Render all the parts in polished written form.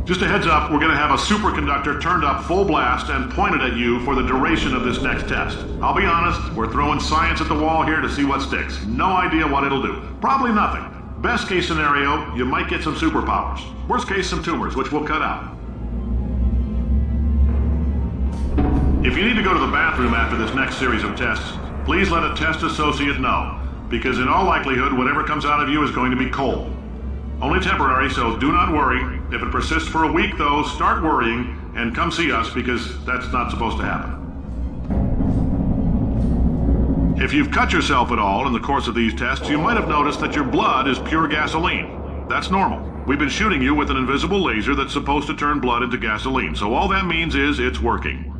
Just a heads up, we're going to have a superconductor turned up full blast and pointed at you for the duration of this next test. I'll be honest, we're throwing science at the wall here to see what sticks. No idea what it'll do. Probably nothing. Best case scenario, you might get some superpowers. Worst case, some tumors, which we'll cut out. If you need to go to the bathroom after this next series of tests, please let a test associate know, because in all likelihood, whatever comes out of you is going to be cold. Only temporary, so do not worry. If it persists for a week, though, start worrying and come see us, because that's not supposed to happen. If you've cut yourself at all in the course of these tests, you might have noticed that your blood is pure gasoline. That's normal. We've been shooting you with an invisible laser that's supposed to turn blood into gasoline, so all that means is it's working.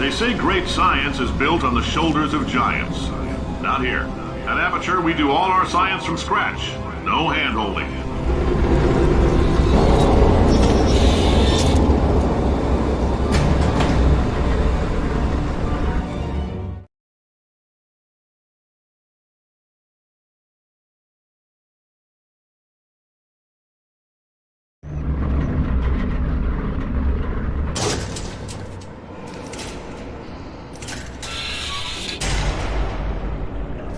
They say great science is built on the shoulders of giants. Not here. At Aperture, we do all our science from scratch. No hand-holding.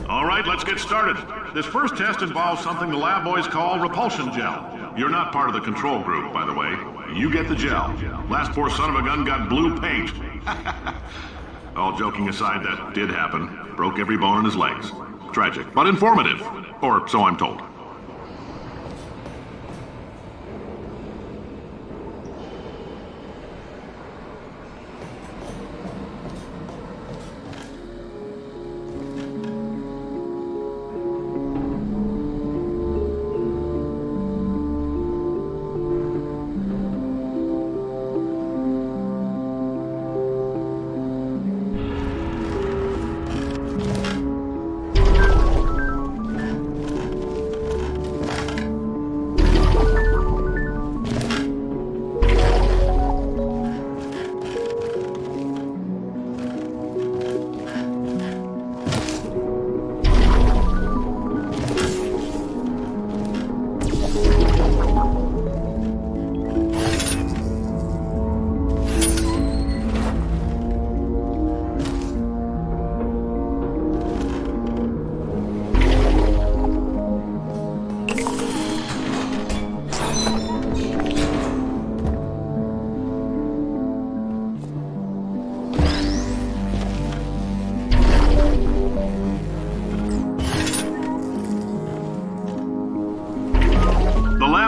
All right, let's get started. This first test involves something the lab boys call repulsion gel. You're not part of the control group, by the way. You get the gel. Last poor son of a gun got blue paint. All joking aside, that did happen. Broke every bone in his legs. Tragic, but informative. Or so I'm told.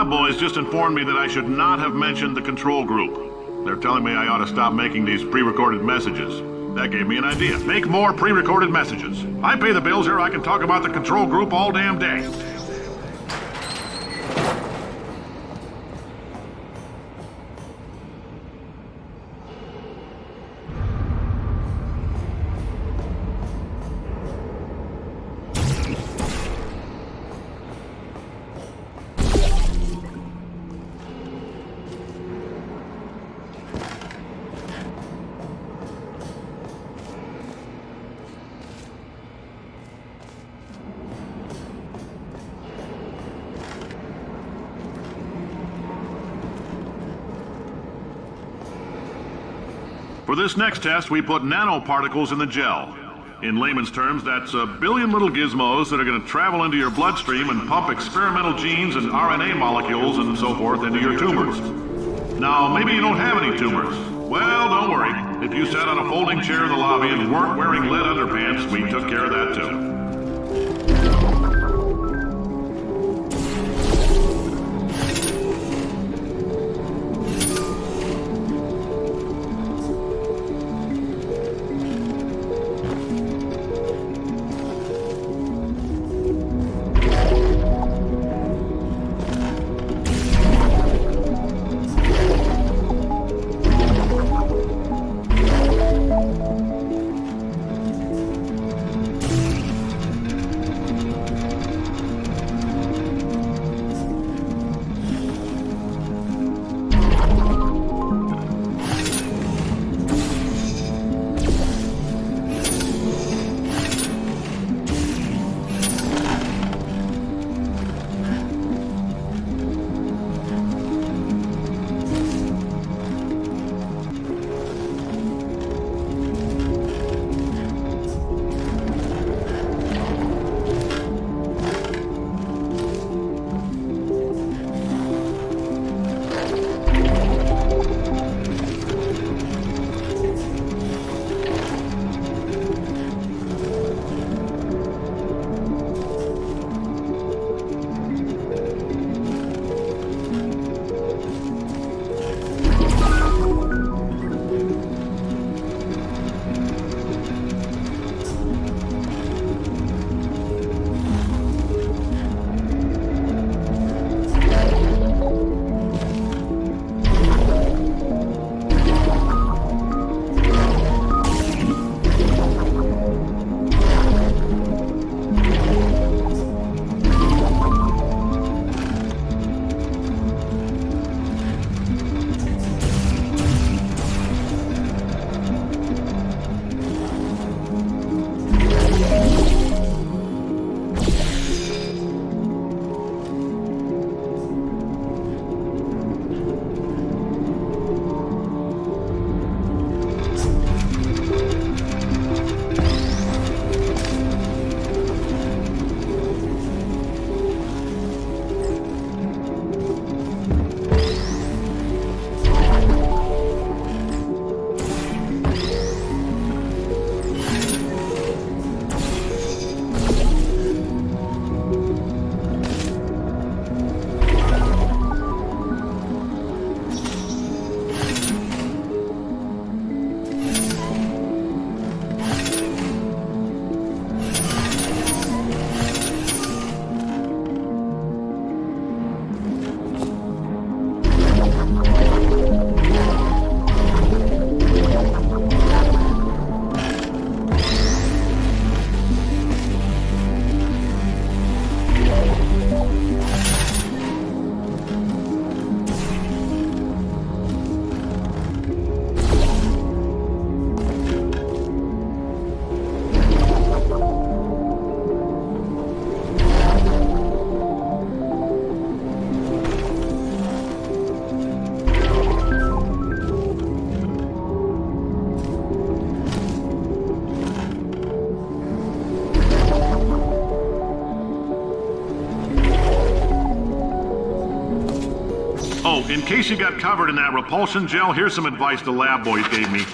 Boys just informed me that I should not have mentioned the control group. They're telling me I ought to stop making these pre-recorded messages. That gave me an idea. Make more pre-recorded messages. I pay the bills here, I can talk about the control group all damn day. For this next test, we put nanoparticles in the gel. In layman's terms, that's a billion little gizmos that are going to travel into your bloodstream and pump experimental genes and RNA molecules and so forth into your tumors. Now, maybe you don't have any tumors. Well, don't worry. If you sat on a folding chair in the lobby and weren't wearing lead underpants, we took care of that too. Oh, in case you got covered in that repulsion gel, here's some advice the lab boys gave me.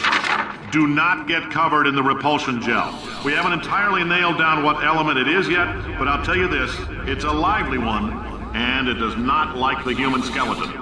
Do not get covered in the repulsion gel. We haven't entirely nailed down what element it is yet, but I'll tell you this, it's a lively one, and it does not like the human skeleton.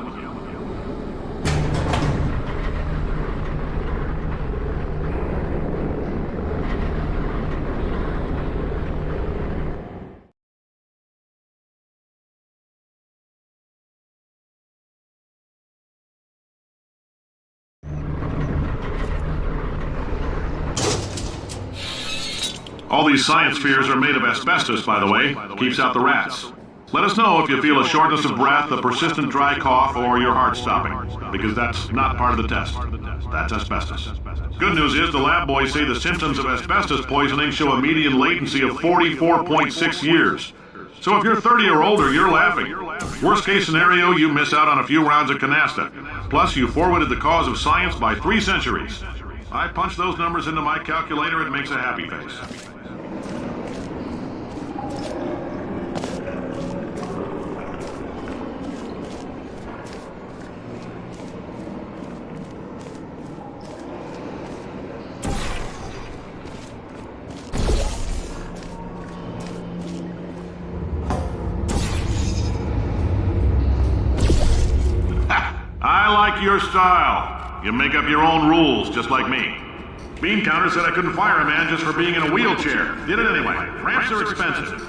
All these science spheres are made of asbestos, by the way. Keeps out the rats. Let us know if you feel a shortness of breath, a persistent dry cough, or your heart stopping, because that's not part of the test. That's asbestos. Good news is the lab boys say the symptoms of asbestos poisoning show a median latency of 44.6 years. So if you're 30 or older, you're laughing. Worst case scenario, you miss out on a few rounds of canasta. Plus, you forwarded the cause of science by 3 centuries. I punch those numbers into my calculator, it makes a happy face. I like your style. You make up your own rules, just like me. Bean Counter said I couldn't fire a man just for being in a wheelchair. Did it anyway. Ramps are expensive.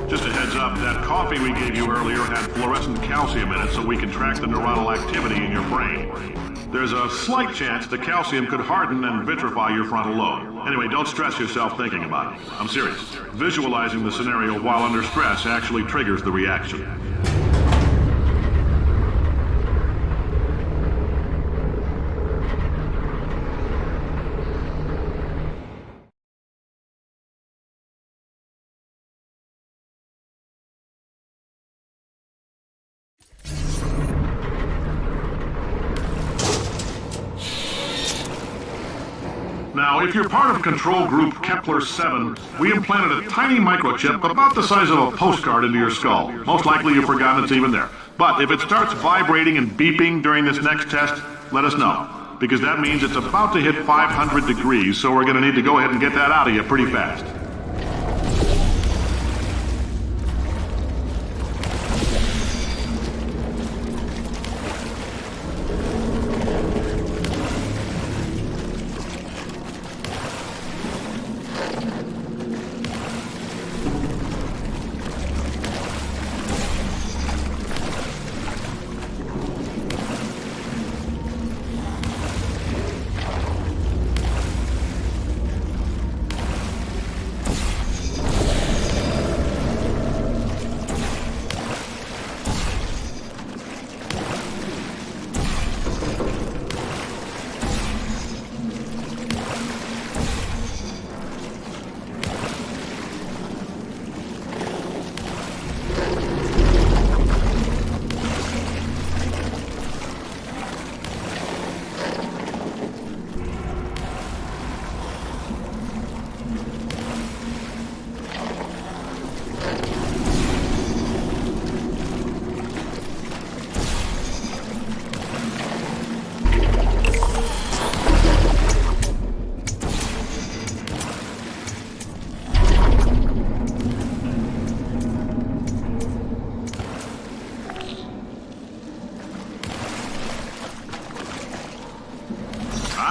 Just a heads up, that coffee we gave you earlier had fluorescent calcium in it so we can track the neuronal activity in your brain. There's a slight chance the calcium could harden and vitrify your frontal lobe. Anyway, don't stress yourself thinking about it. I'm serious. Visualizing the scenario while under stress actually triggers the reaction. Now, if you're part of Control Group Kepler-7, we implanted a tiny microchip about the size of a postcard into your skull. Most likely you've forgotten it's even there. But if it starts vibrating and beeping during this next test, let us know. because that means it's about to hit 500 degrees, so we're going to need to go ahead and get that out of you pretty fast.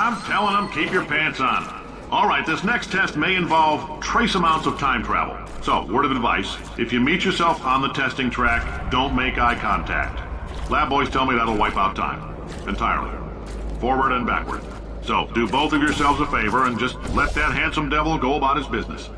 I'm telling them, keep your pants on. All right, this next test may involve trace amounts of time travel. So, word of advice, if you meet yourself on the testing track, don't make eye contact. Lab boys tell me that'll wipe out time. Entirely. Forward and backward. So, do both of yourselves a favor and just let that handsome devil go about his business.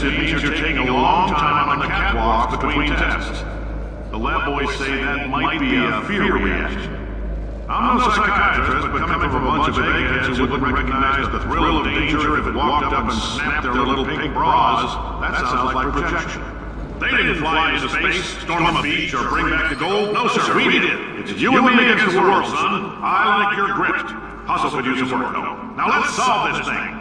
It means you're taking a long time on the catwalks between tests. The lab boys say that might be a fear reaction. I'm no psychiatrist, but coming from a bunch of eggheads who wouldn't recognize the thrill of danger if it walked up and snapped their little pink bras, that sounds like projection. They didn't fly into space, storm a beach, or bring back the gold. No, sir, we did. It's you and me against the world, son. I like your grit. Hustle could use some work, though. Now let's solve this thing.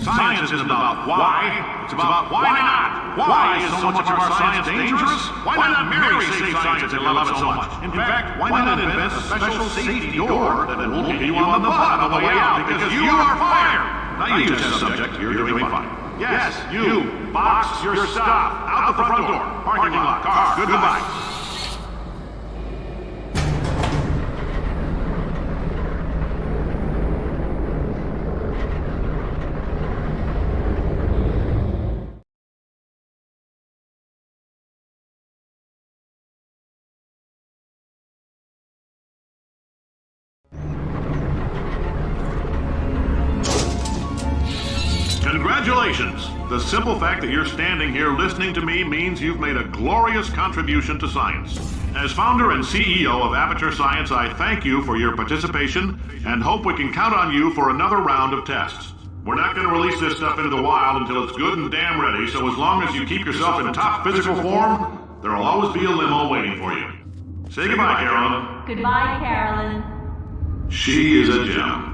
Science isn't about why, it's about why not. Why is so much of our science dangerous? Why not Mary save science if you love it so much? In fact, why not invent a special safety door that will keep you on the butt on the way out because you are fired? Now you test subject, you're doing fine. Yes, you, box your stuff out the front door. Parking lot, car, goodbye. Congratulations! The simple fact that you're standing here listening to me means you've made a glorious contribution to science. As founder and CEO of Aperture Science, I thank you for your participation and hope we can count on you for another round of tests. We're not going to release this stuff into the wild until it's good and damn ready, so as long as you keep yourself in top physical form, there'll always be a limo waiting for you. Say goodbye, Carolyn. Goodbye, Carolyn. She is a gem.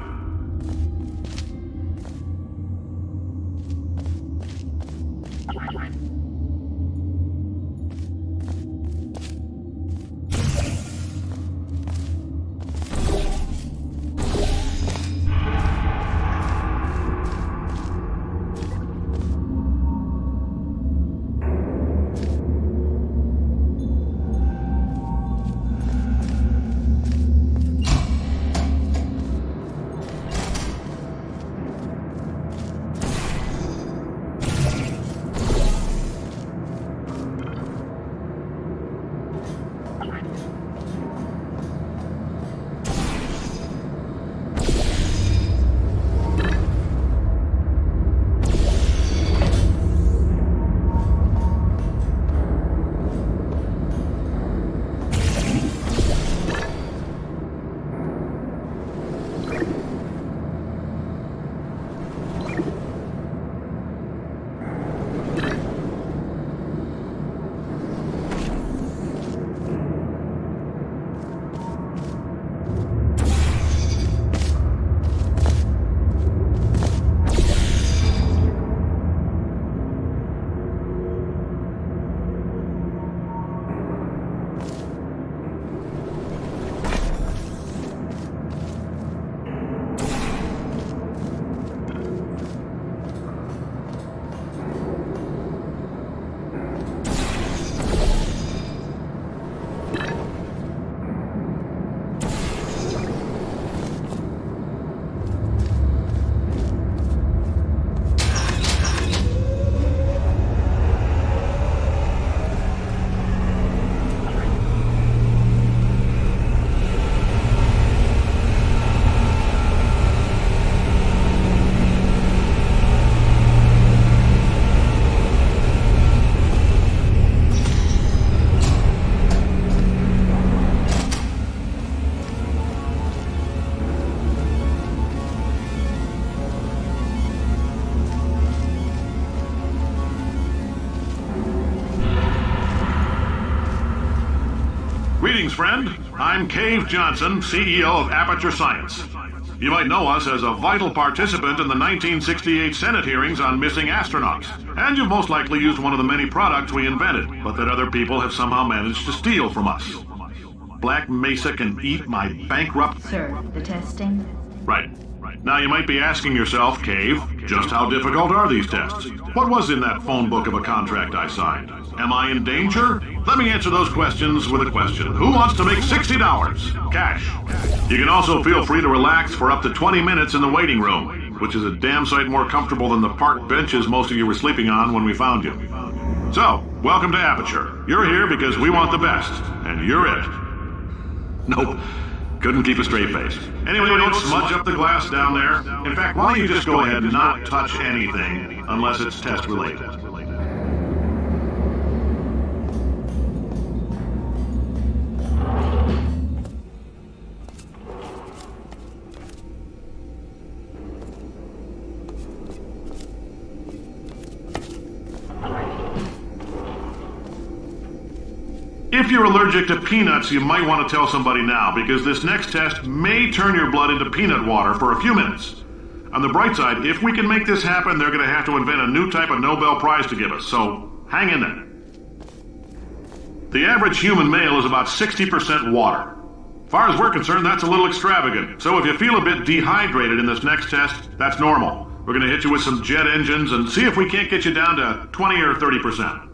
Greetings, friend. I'm Cave Johnson, CEO of Aperture Science. You might know us as a vital participant in the 1968 Senate hearings on missing astronauts. And you've most likely used one of the many products we invented, but that other people have somehow managed to steal from us. Black Mesa can eat my bankrupt... Sir, the testing? Right. Now you might be asking yourself, Cave, just how difficult are these tests? What was in that phone book of a contract I signed? Am I in danger? Let me answer those questions with a question. Who wants to make $60? Cash. You can also feel free to relax for up to 20 minutes in the waiting room, which is a damn sight more comfortable than the park benches most of you were sleeping on when we found you. So, welcome to Aperture. You're here because we want the best, and you're it. Nope. Couldn't keep a straight face. Anyway, don't smudge up the glass down there. In fact, why don't you just go ahead and not touch anything unless it's test related. If you're allergic to peanuts, you might want to tell somebody now, because this next test may turn your blood into peanut water for a few minutes. On the bright side, if we can make this happen, they're going to have to invent a new type of Nobel Prize to give us, so hang in there. The average human male is about 60% water. As far as we're concerned, that's a little extravagant, so if you feel a bit dehydrated in this next test, that's normal. We're going to hit you with some jet engines and see if we can't get you down to 20 or 30%.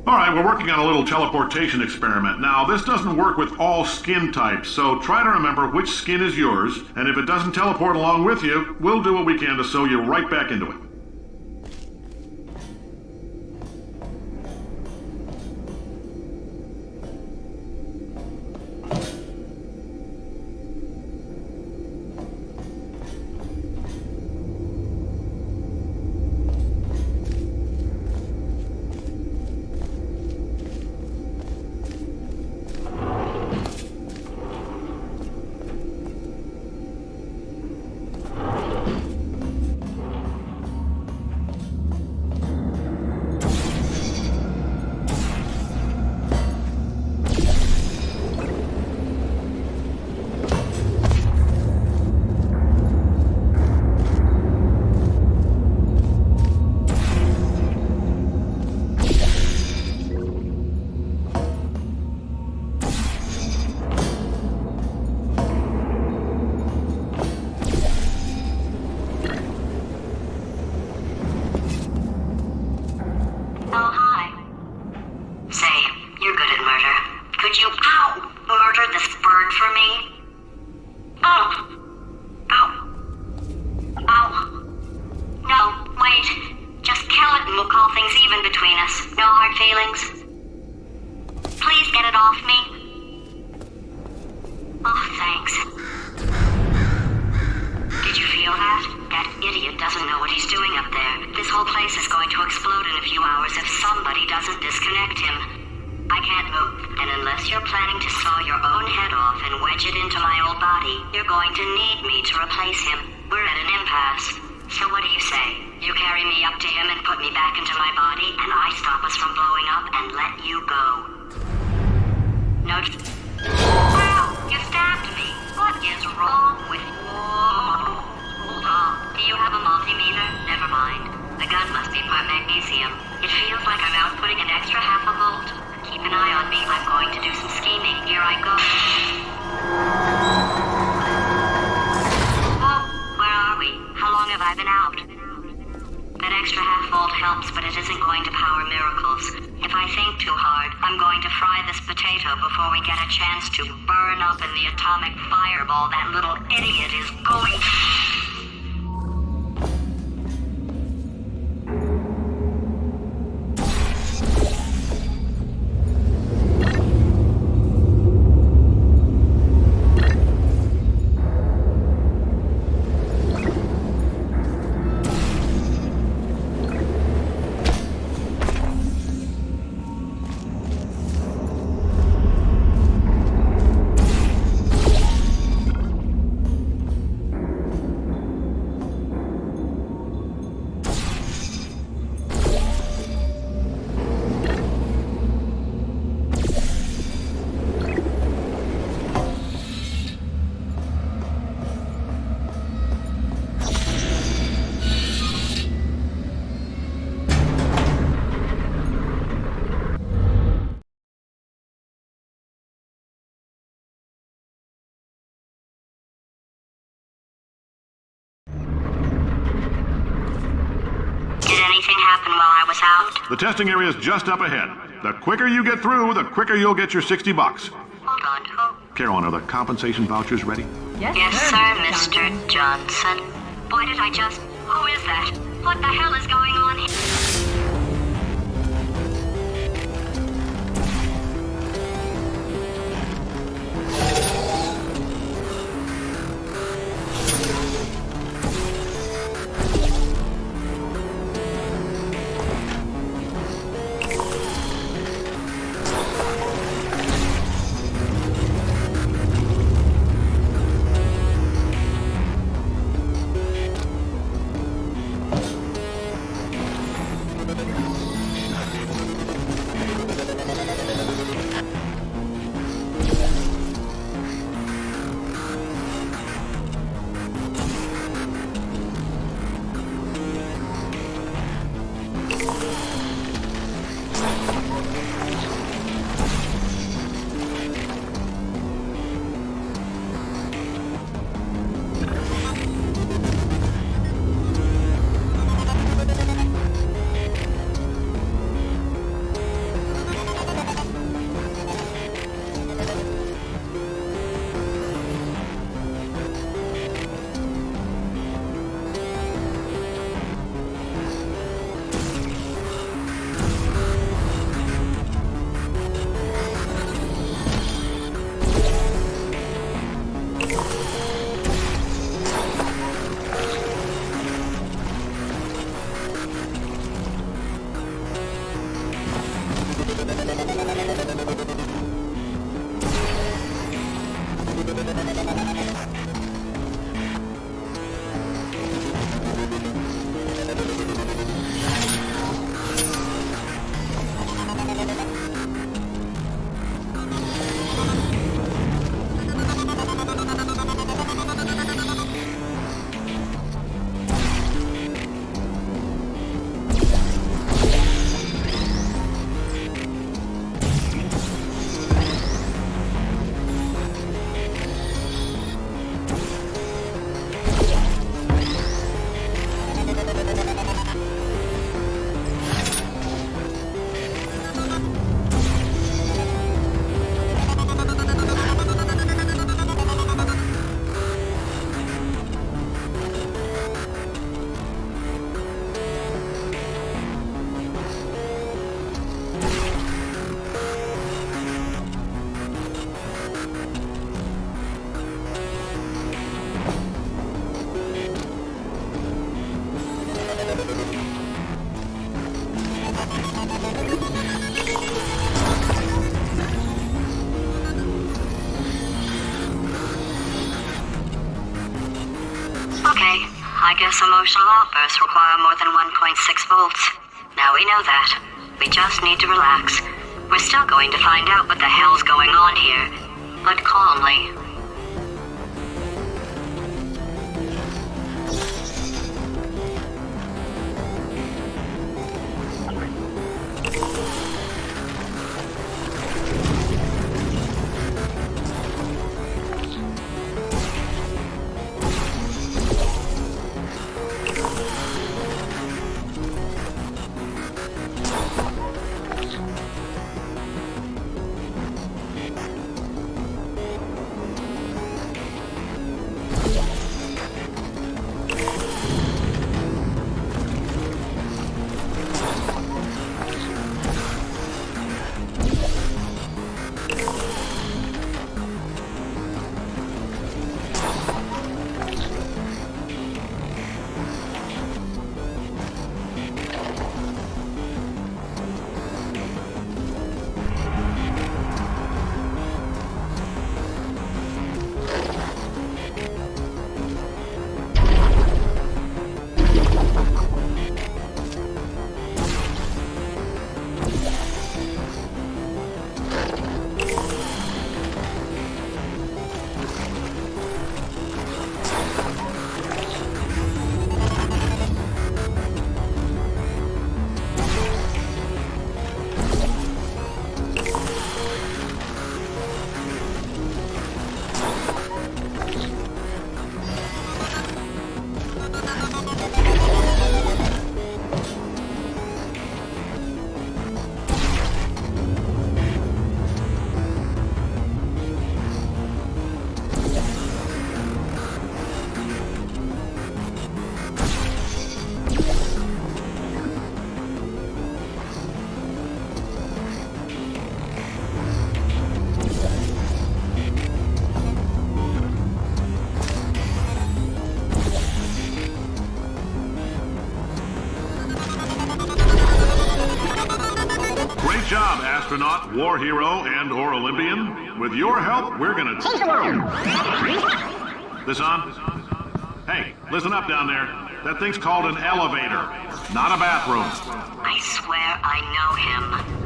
Alright, we're working on a little teleportation experiment. Now, this doesn't work with all skin types, so try to remember which skin is yours, and if it doesn't teleport along with you, we'll do what we can to sew you right back into it. happen while I was out? The testing area is just up ahead. The quicker you get through, the quicker you'll get your $60. Hold on, who? Carolyn, are the compensation vouchers ready? Yes, sir, Mr. Johnson. Boy, did I just... Who is that? What the hell is going on here? I guess emotional outbursts require more than 1.6 volts. Now we know that. We just need to relax. We're still going to find out what the hell's going on here, but calmly. astronaut, war hero, and/or Olympian. With your help, we're gonna change the world. This on? Hey, listen up down there. That thing's called an elevator, not a bathroom. I swear I know him.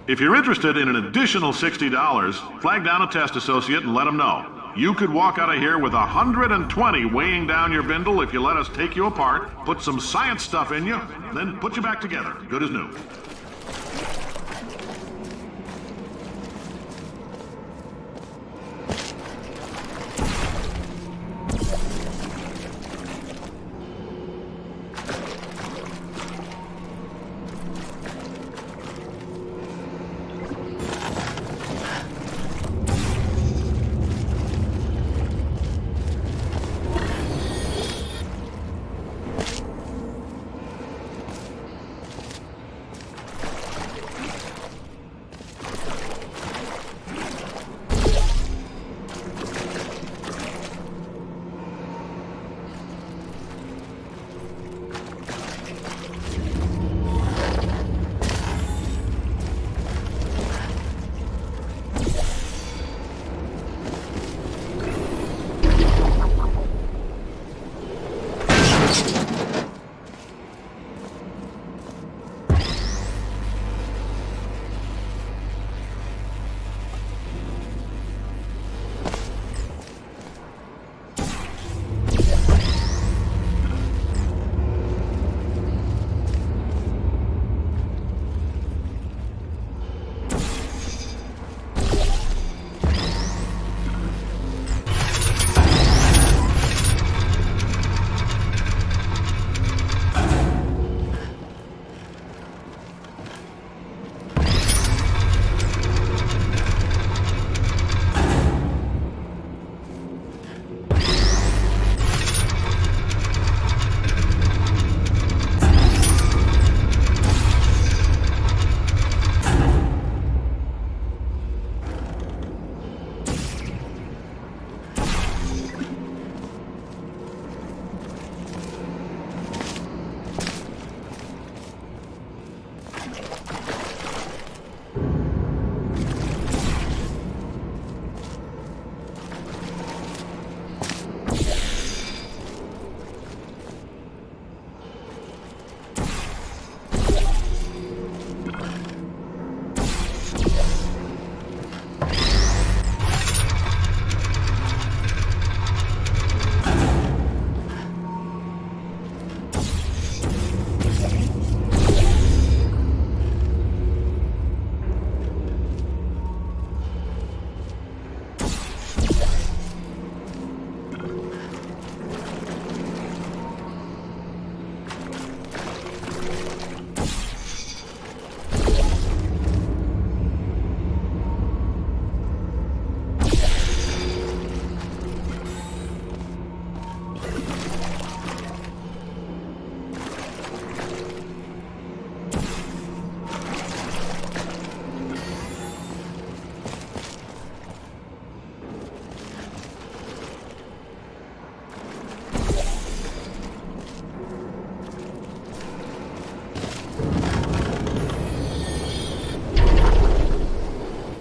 If you're interested in an additional $60, flag down a test associate and let them know. You could walk out of here with 120 weighing down your bindle if you let us take you apart, put some science stuff in you, then put you back together, good as new.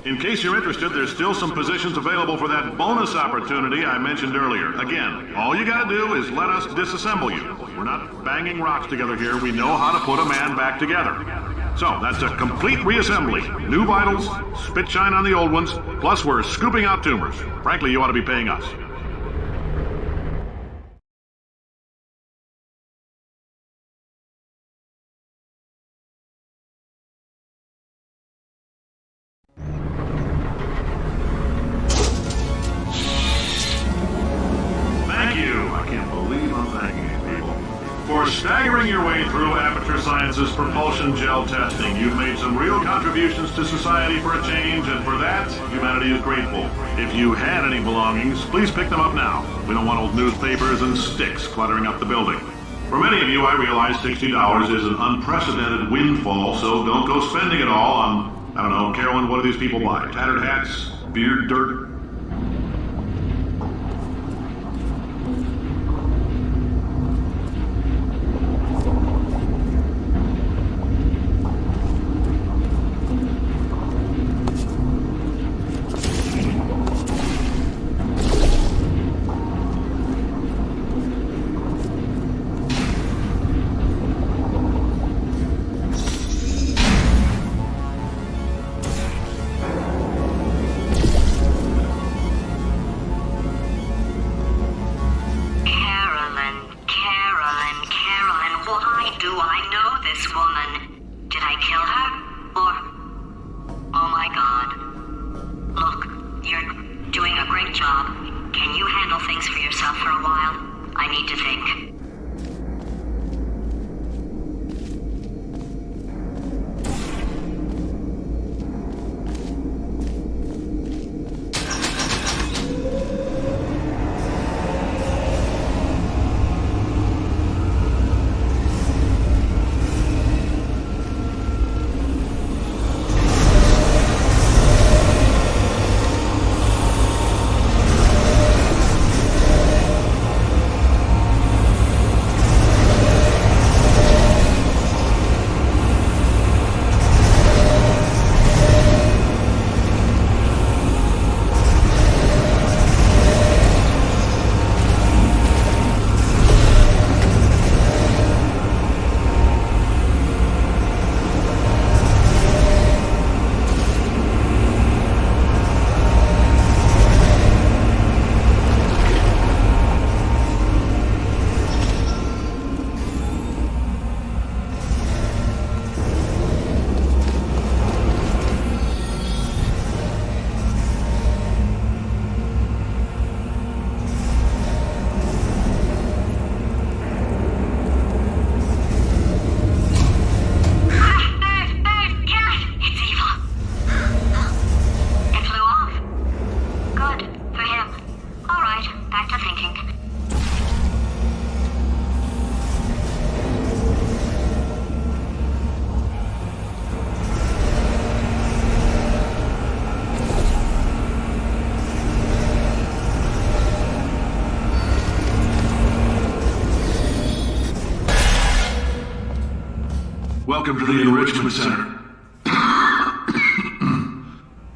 In case you're interested, there's still some positions available for that bonus opportunity I mentioned earlier. Again, all you gotta do is let us disassemble you. We're not banging rocks together here. We know how to put a man back together. So, that's a complete reassembly. New vitals, spit shine on the old ones, plus we're scooping out tumors. Frankly, you ought to be paying us. For staggering your way through Aperture Science's propulsion gel testing, you've made some real contributions to society for a change, and for that, humanity is grateful. If you had any belongings, please pick them up now. We don't want old newspapers and sticks cluttering up the building. For many of you, I realize $60 is an unprecedented windfall, so don't go spending it all on, I don't know, Carolyn, what do these people buy? Tattered hats? Beard dirt? Carolyn, why do I know this woman? Did I kill her? Or... Oh my god. Look, you're doing a great job. Can you handle things for yourself for a while? I need to think. Welcome to the Enrichment Center.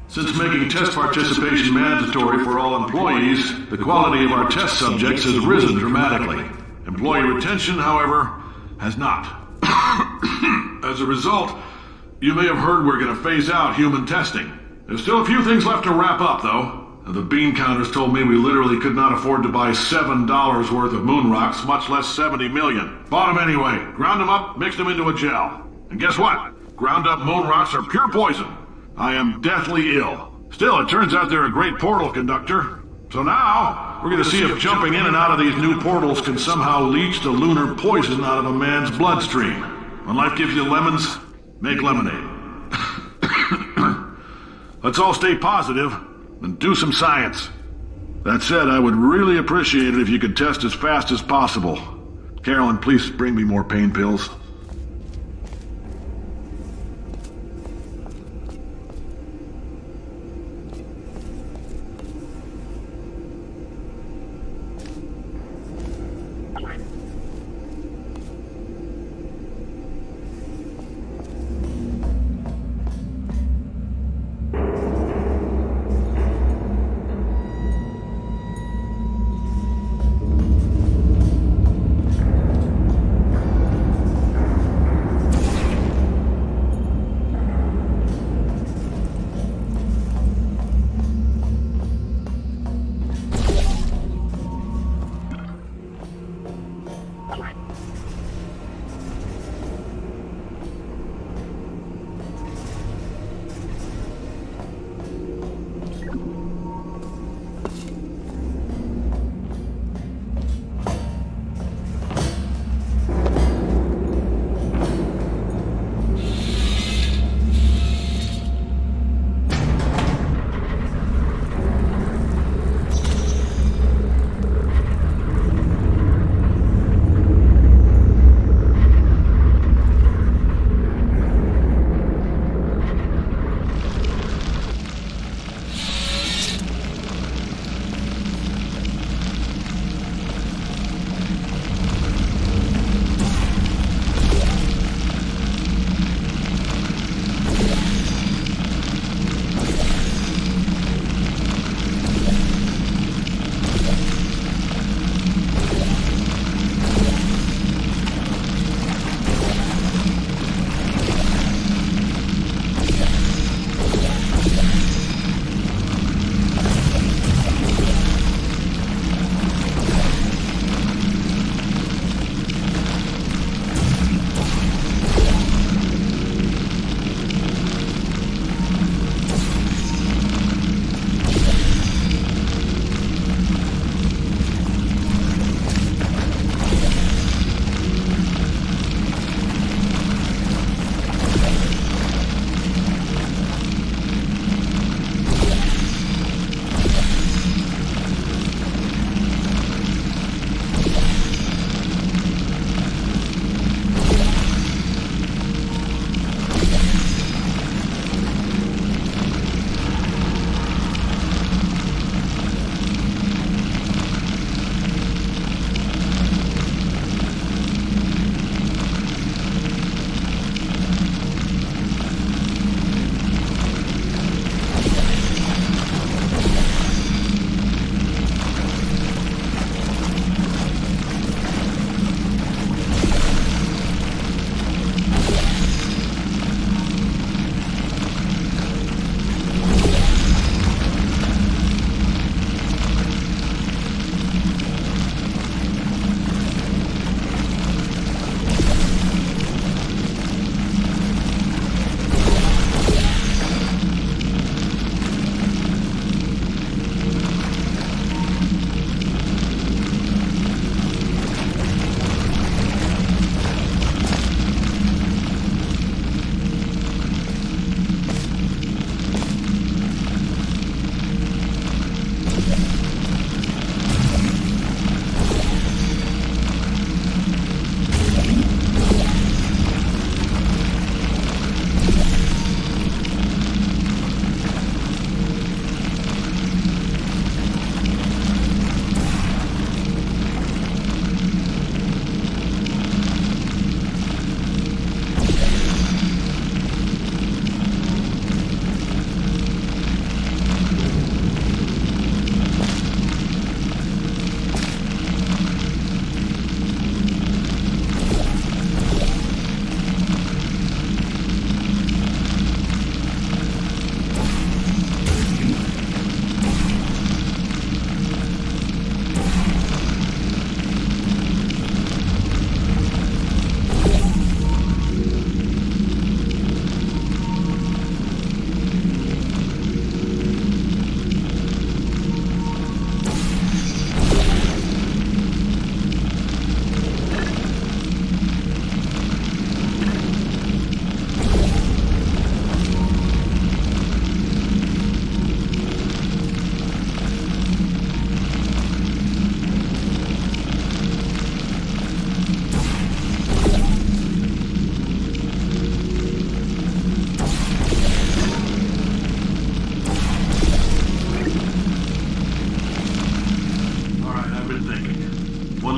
Since making test participation mandatory for all employees, the quality of our test subjects has risen dramatically. Employee retention, however, has not. As a result, you may have heard we're going to phase out human testing. There's still a few things left to wrap up, though. The bean counters told me we literally could not afford to buy $7 worth of moon rocks, much less 70 million. Bought them anyway, ground them up, mixed them into a gel. And guess what? Ground up moon rocks are pure poison. I am deathly ill. Still, it turns out they're a great portal conductor. So now, we're going to see if jumping in and out of these new portals can somehow leach the lunar poison out of a man's bloodstream. When life gives you lemons, make lemonade. Let's all stay positive and do some science. That said, I would really appreciate it if you could test as fast as possible. Carolyn, please bring me more pain pills.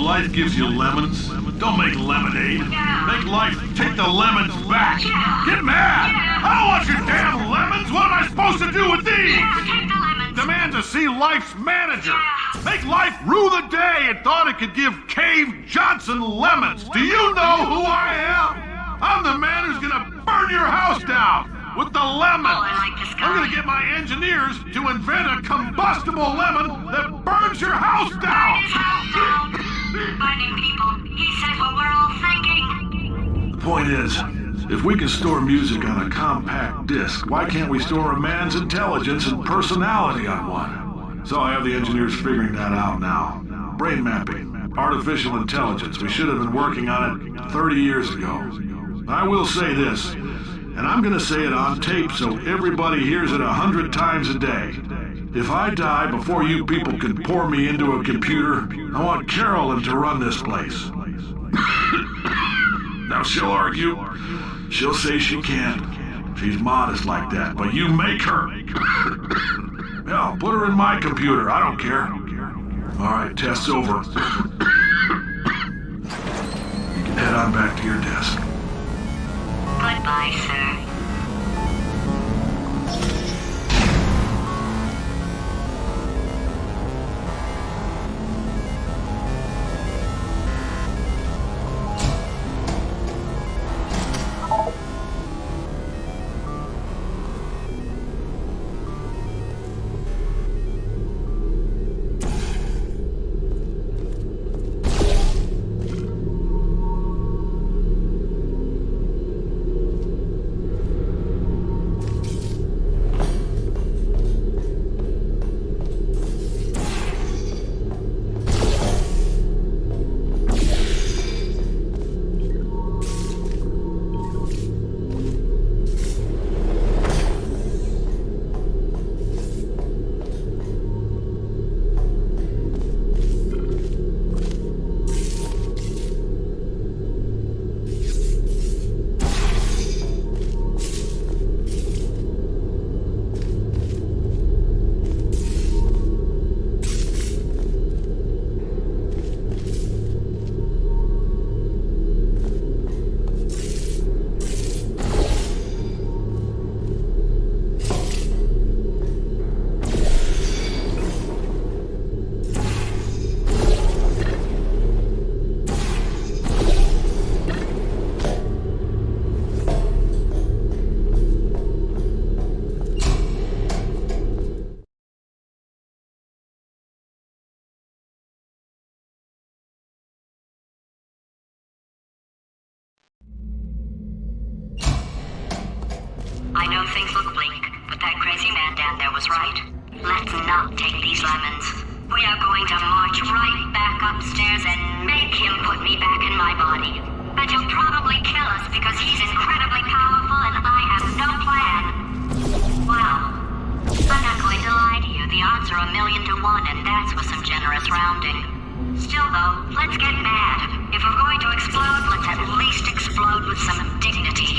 Life gives you lemons. Don't make lemonade. Make life take the lemons back. Get mad! I don't want your damn lemons! What am I supposed to do with these? Take the lemons. Demand to see life's manager. Make life rue the day and thought it could give Cave Johnson lemons. Do you know who I am? I'm the man who's gonna burn your house down with the lemons. Oh, I like this guy. I'm gonna get my engineers to invent a combustible lemon that burns your house down. His house down. Burning people. He said what we're all thinking. The point is, if we can store music on a compact disc, why can't we store a man's intelligence and personality on one? So I have the engineers figuring that out now. Brain mapping, artificial intelligence. We should have been working on it 30 years ago. I will say this, and I'm gonna say it on tape so everybody hears it 100 times a day. If I die before you people can pour me into a computer, I want Carolyn to run this place. Now she'll argue. She'll say she can't. She's modest like that, but you make her. Hell, put her in my computer. I don't care. All right, test's over. You can head on back to your desk. Goodbye, sir. I know things look bleak, but that crazy man down there was right. Let's not take these lemons. We are going to march right back upstairs and make him put me back in my body. And he'll probably kill us because he's incredibly powerful and I have no plan. Well, I'm not going to lie to you. The odds are 1,000,000 to 1, and that's with some generous rounding. Still, though, let's get mad. If we're going to explode, let's at least explode with some dignity.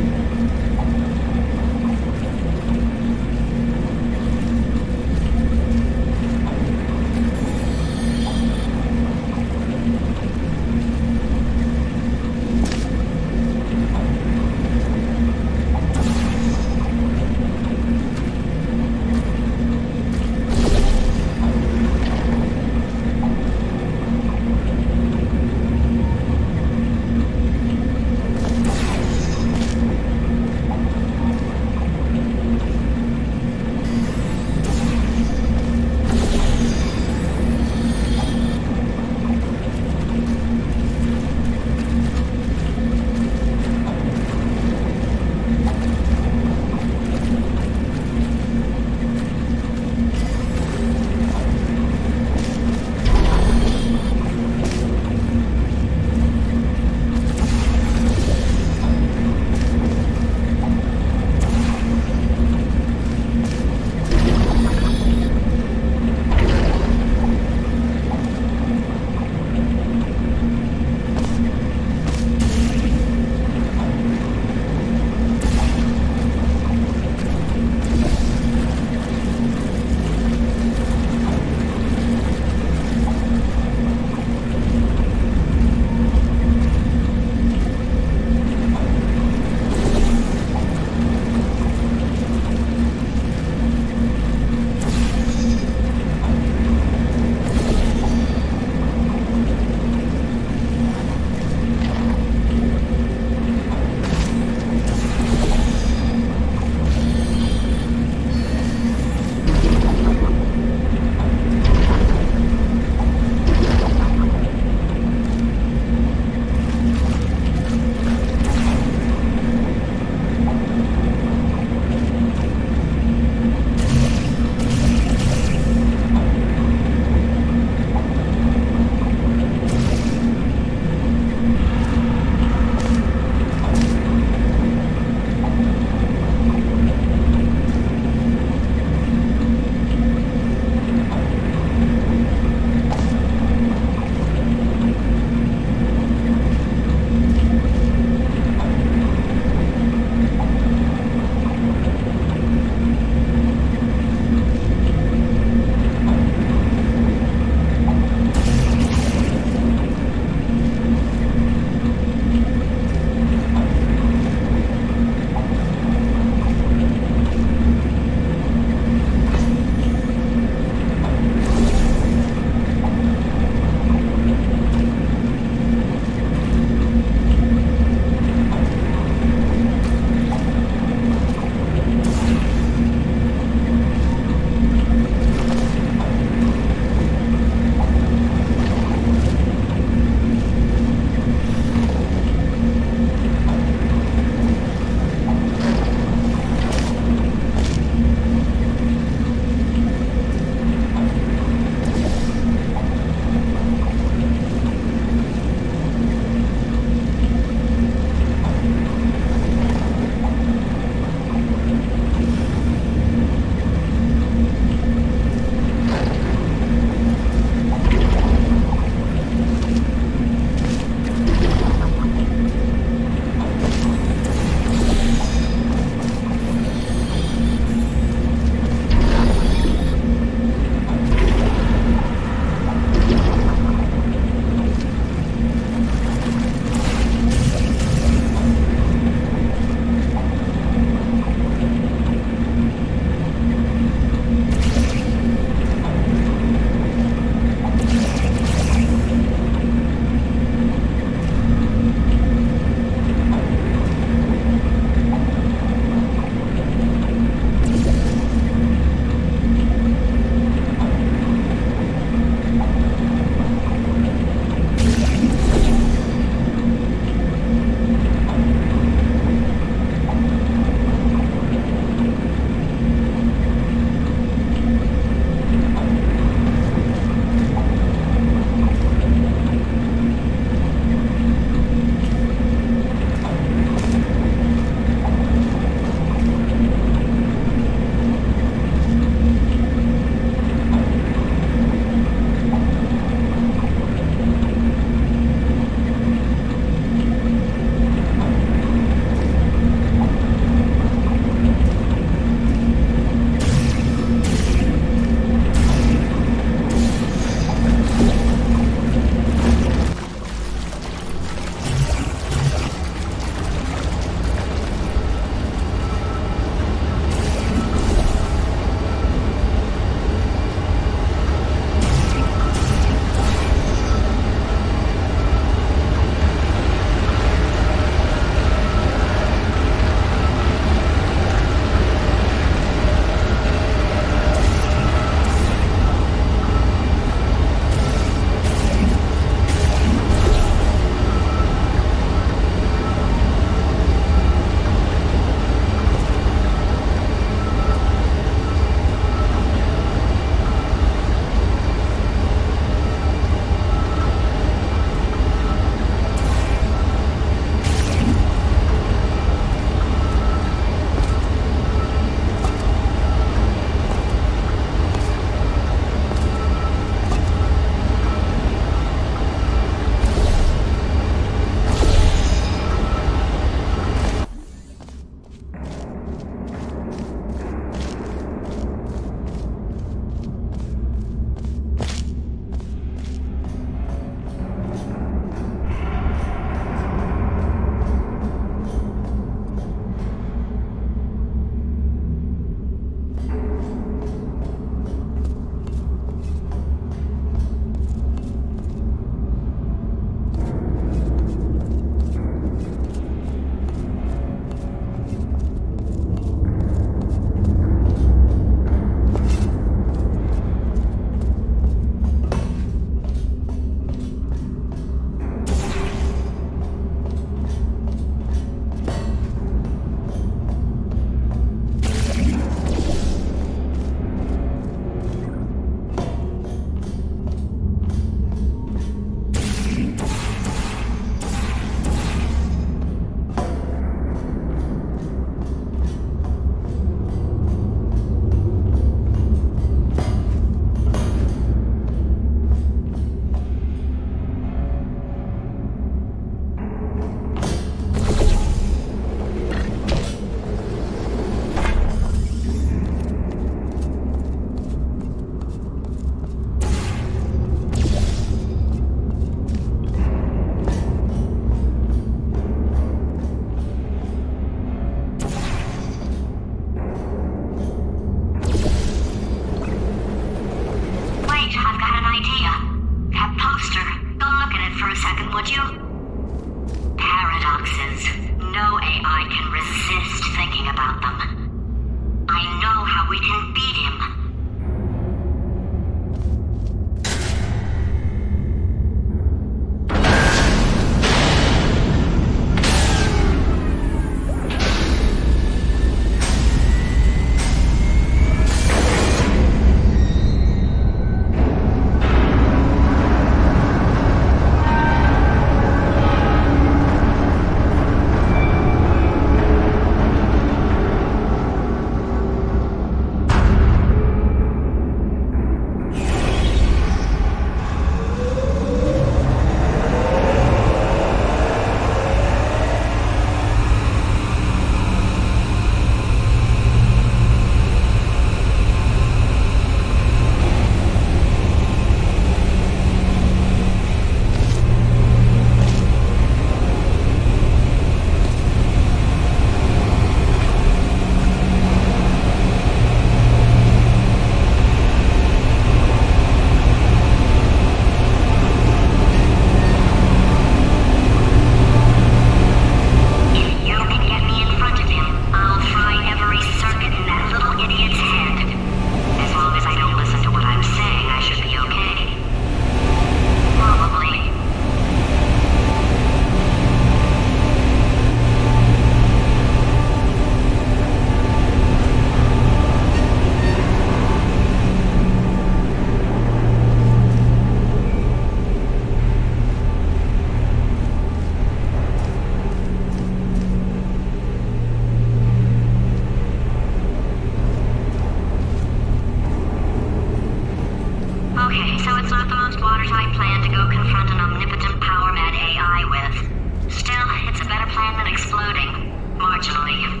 not the most watertight plan to go confront an omnipotent power-mad AI with. Still, it's a better plan than exploding. Marginally.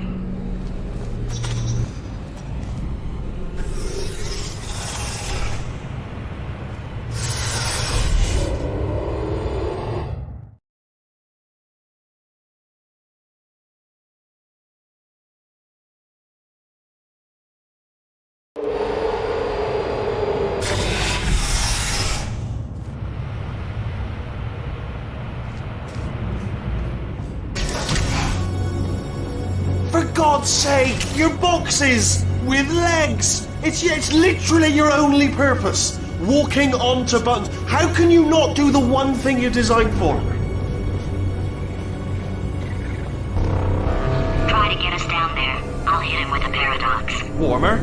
For God's sake, your boxes with legs. It's literally your only purpose. Walking onto buttons. How can you not do the one thing you're designed for? Try to get us down there. I'll hit him with a paradox. Warmer,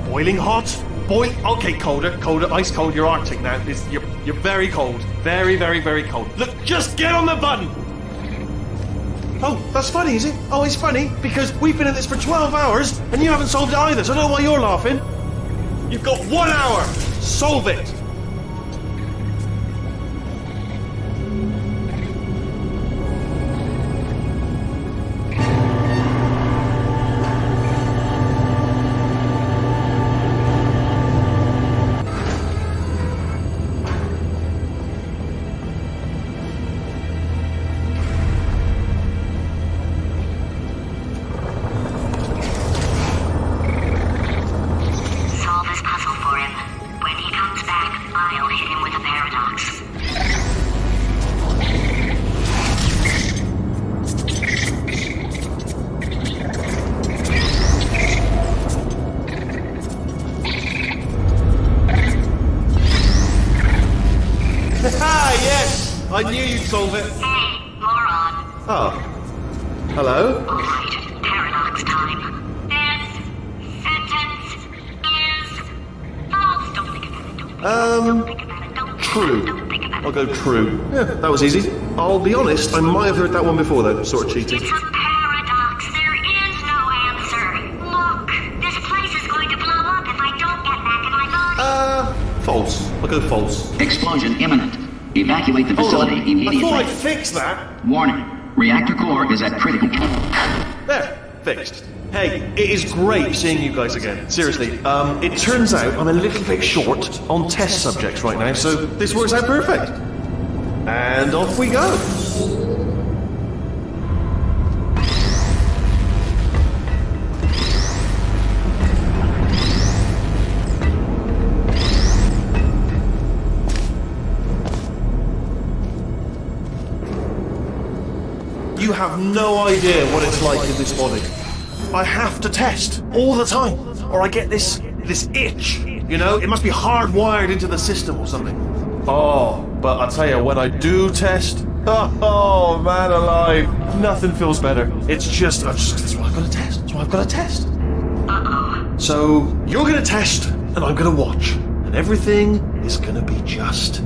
boiling hot, Okay, colder, ice cold. You're Arctic now. You're very cold, very, very, very cold. Look, just get on the button. Oh, that's funny, is it? Oh, it's funny because we've been at this for 12 hours and you haven't solved it either. So I don't know why you're laughing. You've got 1 hour. Solve it. Solve this puzzle for him. When he comes back, I'll hit him with a paradox. Yes! I knew you'd solve it. Hey, moron. Oh. Hello? Alright, paradox time. This sentence is false. Don't think about it. Don't think about it. Don't True. think about it. I'll go true. Yeah, that was easy. I'll be honest, I might have heard that one before though. Sort of cheated. It's a paradox. There is no answer. Look, this place is going to blow up if I don't get back in my body. False. I'll go false. Explosion imminent. Evacuate the Hold on. facility I immediately. thought I'd fix that. Warning. Reactor core is at critical. There, fixed. Hey, it is great seeing you guys again. Seriously, it turns out I'm a little bit short on test subjects right now, so this works out perfect. And off we go. You have no idea what it's like in this body. I have to test all the time, or I get this itch. You know, it must be hardwired into the system or something. Oh, but I tell you, when I do test, oh man alive, nothing feels better. It's just that's what I've got to test. That's what I've got to test. Uh-oh. So you're gonna test, and I'm gonna watch, and everything is gonna be just.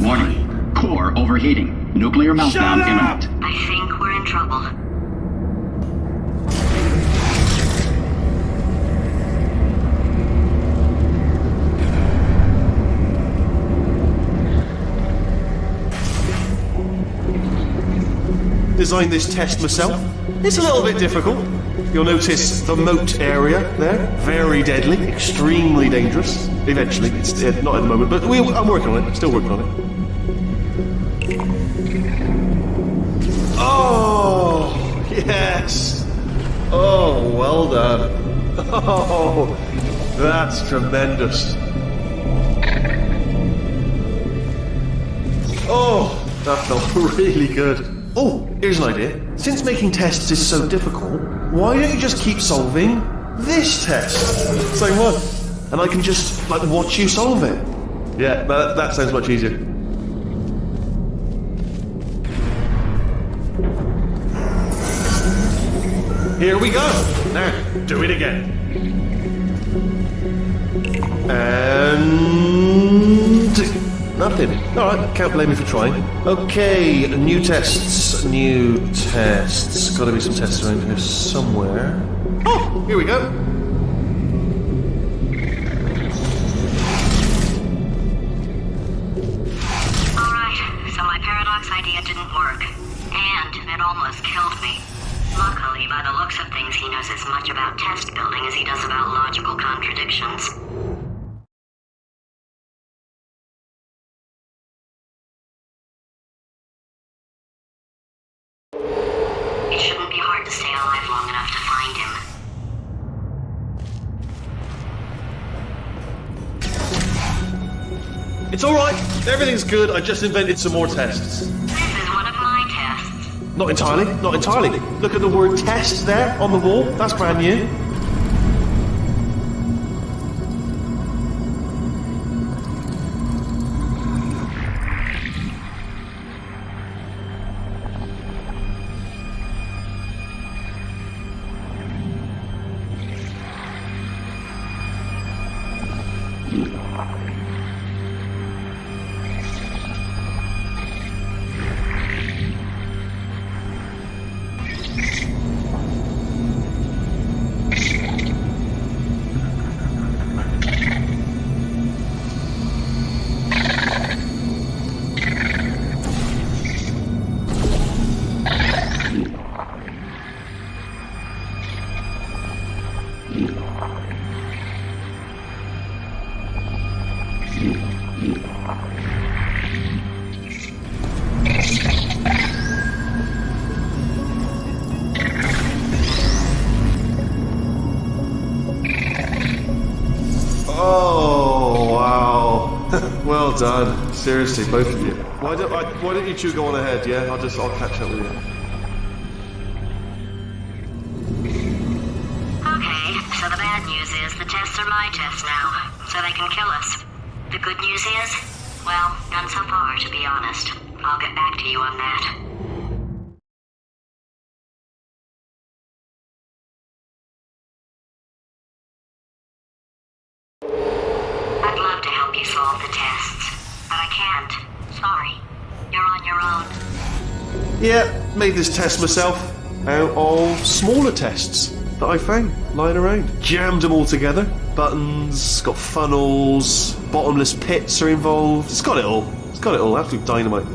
Warning. Core overheating. Nuclear meltdown Shut up! imminent. I think we're in trouble. Designed this test myself. It's a little bit difficult. You'll notice the moat area there. Very deadly, extremely dangerous. Eventually, it's not at the moment, but I'm working on it. Still working on it. Oh, yes. Oh, well done. Oh, that's tremendous. Oh, that felt really good. Oh, here's an idea. Since making tests is so difficult, why don't you just keep solving this test? Same one. And I can just, watch you solve it. Yeah, that sounds much easier. Here we go. Now, do it again. And nothing. Alright, can't blame me for trying. Okay, new tests. Gotta be some tests around here somewhere. Oh, here we go. test building as he does about logical contradictions. It shouldn't be hard to stay alive long enough to find him. It's alright, everything's good, I just invented some more tests. This is one of my tests. Not entirely, not entirely. Look at the word test there on the wall, that's brand new. Oh, wow. Well done. Seriously, both of you. Why don't you two go on ahead, yeah? I'll catch up with you. Okay, so the bad news is the tests are my tests now, so they can kill us. The good news is, well, none so far, to be honest. I'll get back to you on that. I'd love to help you solve the tests, but I can't. Sorry. You're on your own. Yeah, made this test myself out of smaller tests that I found lying around. Jammed them all together. Buttons, got funnels, bottomless pits are involved. It's got it all. It's got it all. Absolute dynamite.